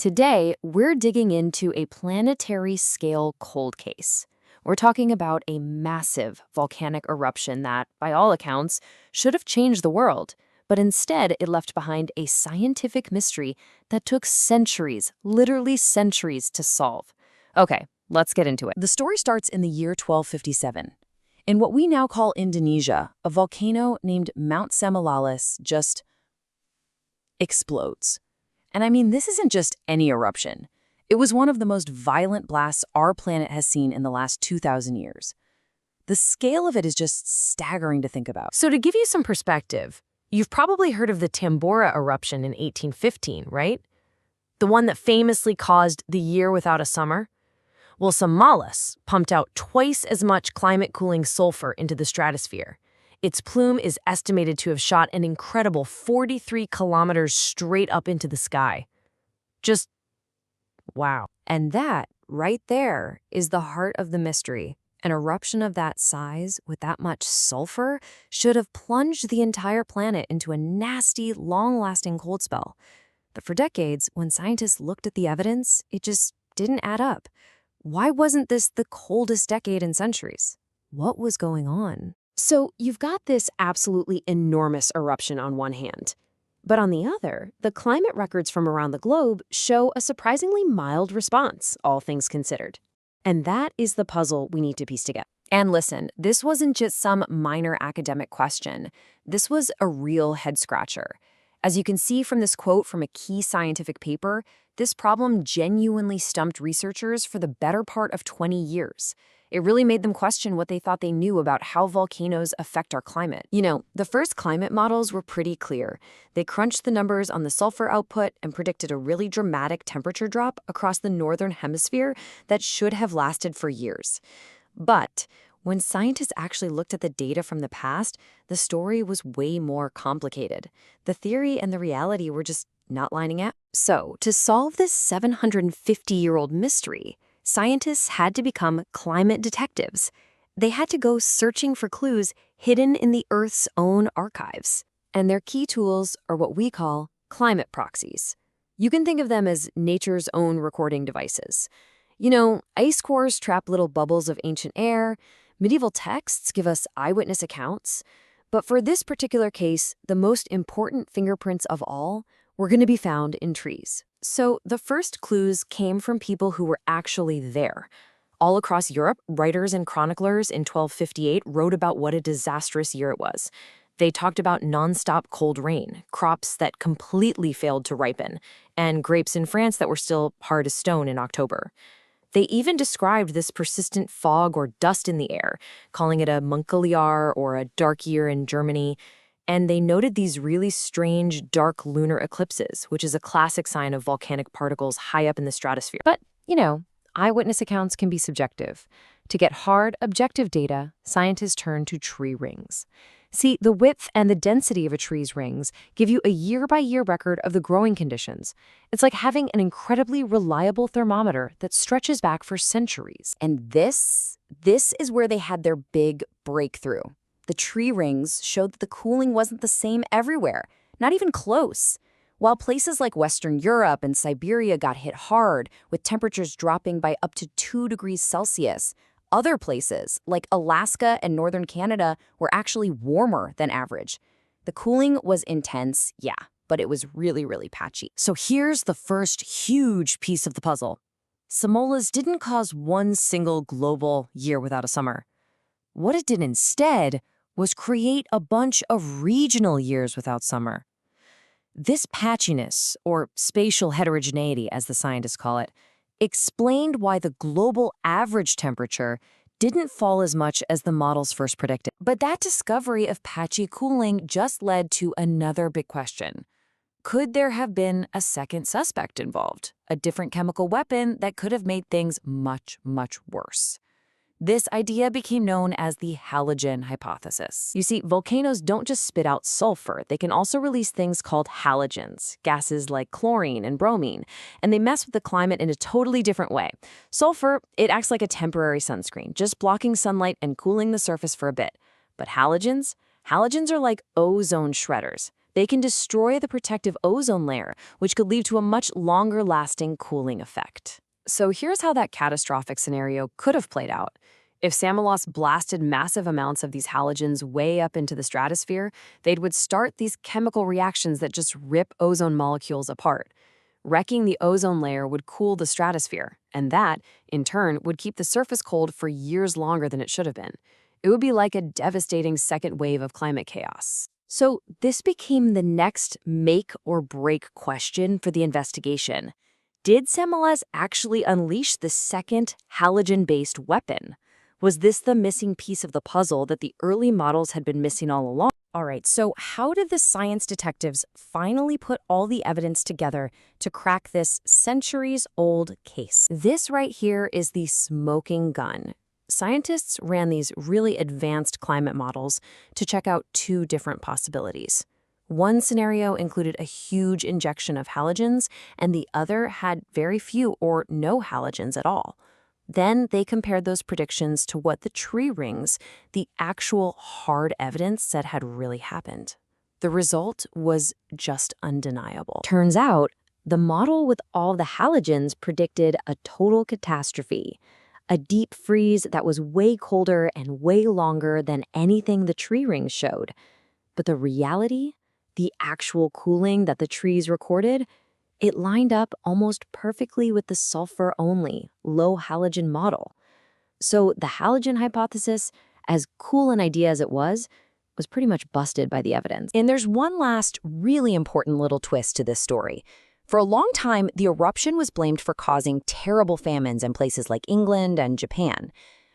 Today, we're digging into a planetary scale cold case. We're talking about a massive volcanic eruption that, by all accounts, should have changed the world, but instead it left behind a scientific mystery that took centuries, literally centuries, to solve. Okay, let's get into it. The story starts in the year 1257. In what we now call Indonesia, a volcano named Mount Samalas just explodes. And I mean, this isn't just any eruption. It was one of the most violent blasts our planet has seen in the last 2,000 years. The scale of it is just staggering to think about. So to give you some perspective, you've probably heard of the Tambora eruption in 1815, right? The one that famously caused the year without a summer? Well, Samalas pumped out twice as much climate-cooling sulfur into the stratosphere. Its plume is estimated to have shot an incredible 43 kilometers straight up into the sky. Just wow. And that, right there, is the heart of the mystery. An eruption of that size, with that much sulfur, should have plunged the entire planet into a nasty, long-lasting cold spell. But for decades, when scientists looked at the evidence, it just didn't add up. Why wasn't this the coldest decade in centuries? What was going on? So you've got this absolutely enormous eruption on one hand. But on the other, the climate records from around the globe show a surprisingly mild response, all things considered. And that is the puzzle we need to piece together. And listen, this wasn't just some minor academic question. This was a real head-scratcher. As you can see from this quote from a key scientific paper, this problem genuinely stumped researchers for the better part of 20 years. It really made them question what they thought they knew about how volcanoes affect our climate. You know, the first climate models were pretty clear. They crunched the numbers on the sulfur output and predicted a really dramatic temperature drop across the northern hemisphere that should have lasted for years. But when scientists actually looked at the data from the past, the story was way more complicated. The theory and the reality were just not lining up. So, to solve this 750-year-old mystery, scientists had to become climate detectives. They had to go searching for clues hidden in the Earth's own archives. And their key tools are what we call climate proxies. You can think of them as nature's own recording devices. You know, ice cores trap little bubbles of ancient air, medieval texts give us eyewitness accounts. But for this particular case, the most important fingerprints of all were going to be found in trees. So the first clues came from people who were actually there. All across Europe, writers and chroniclers in 1258 wrote about what a disastrous year it was. They talked about nonstop cold rain, crops that completely failed to ripen, and grapes in France that were still hard as stone in October. They even described this persistent fog or dust in the air, calling it a Munkeliar or a dark year in Germany. And they noted these really strange, dark lunar eclipses, which is a classic sign of volcanic particles high up in the stratosphere. But, you know, eyewitness accounts can be subjective. To get hard, objective data, scientists turn to tree rings. See, the width and the density of a tree's rings give you a year-by-year record of the growing conditions. It's like having an incredibly reliable thermometer that stretches back for centuries. And this is where they had their big breakthrough. The tree rings showed that the cooling wasn't the same everywhere, not even close. While places like Western Europe and Siberia got hit hard, with temperatures dropping by up to 2 degrees Celsius, other places, like Alaska and northern Canada, were actually warmer than average. The cooling was intense, yeah, but it was really, really patchy. So here's the first huge piece of the puzzle. Samalas didn't cause one single global year without a summer. What it did instead was create a bunch of regional years without summer. This patchiness, or spatial heterogeneity as the scientists call it, explained why the global average temperature didn't fall as much as the models first predicted. But that discovery of patchy cooling just led to another big question. Could there have been a second suspect involved? A different chemical weapon that could have made things much, much worse? This idea became known as the halogen hypothesis. You see, volcanoes don't just spit out sulfur. They can also release things called halogens, gases like chlorine and bromine, and they mess with the climate in a totally different way. Sulfur, it acts like a temporary sunscreen, just blocking sunlight and cooling the surface for a bit. But halogens are like ozone shredders. They can destroy the protective ozone layer, which could lead to a much longer-lasting cooling effect. So here's how that catastrophic scenario could have played out. If Samalas blasted massive amounts of these halogens way up into the stratosphere, they would start these chemical reactions that just rip ozone molecules apart. Wrecking the ozone layer would cool the stratosphere, and that, in turn, would keep the surface cold for years longer than it should have been. It would be like a devastating second wave of climate chaos. So this became the next make or break question for the investigation. Did Samalas actually unleash the second halogen-based weapon? Was this the missing piece of the puzzle that the early models had been missing all along? All right, so how did the science detectives finally put all the evidence together to crack this centuries-old case? This right here is the smoking gun. Scientists ran these really advanced climate models to check out two different possibilities. One scenario included a huge injection of halogens, and the other had very few or no halogens at all. Then they compared those predictions to what the tree rings, the actual hard evidence, said had really happened. The result was just undeniable. Turns out, the model with all the halogens predicted a total catastrophe, a deep freeze that was way colder and way longer than anything the tree rings showed. But the reality, the actual cooling that the trees recorded, it lined up almost perfectly with the sulfur-only, low-halogen model. So the halogen hypothesis, as cool an idea as it was pretty much busted by the evidence. And there's one last really important little twist to this story. For a long time, the eruption was blamed for causing terrible famines in places like England and Japan.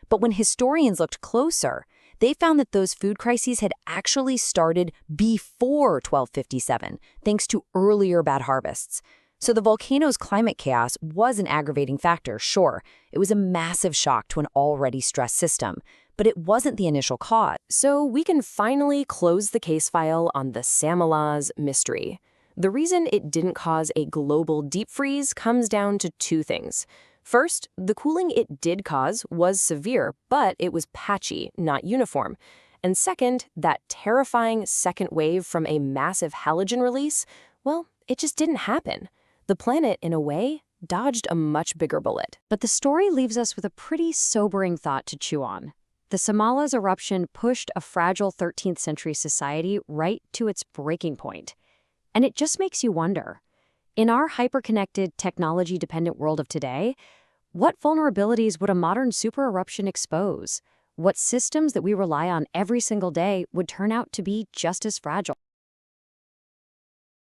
But when historians looked closer, they found that those food crises had actually started before 1257, thanks to earlier bad harvests. So the volcano's climate chaos was an aggravating factor, sure. It was a massive shock to an already stressed system, but it wasn't the initial cause. So we can finally close the case file on the Samalas mystery. The reason it didn't cause a global deep freeze comes down to two things. First, the cooling it did cause was severe, but it was patchy, not uniform. And second, that terrifying second wave from a massive halogen release, well, it just didn't happen. The planet, in a way, dodged a much bigger bullet. But the story leaves us with a pretty sobering thought to chew on. The Samalas eruption pushed a fragile 13th century society right to its breaking point. And it just makes you wonder, in our hyper-connected, technology-dependent world of today, what vulnerabilities would a modern super eruption expose? What systems that we rely on every single day would turn out to be just as fragile?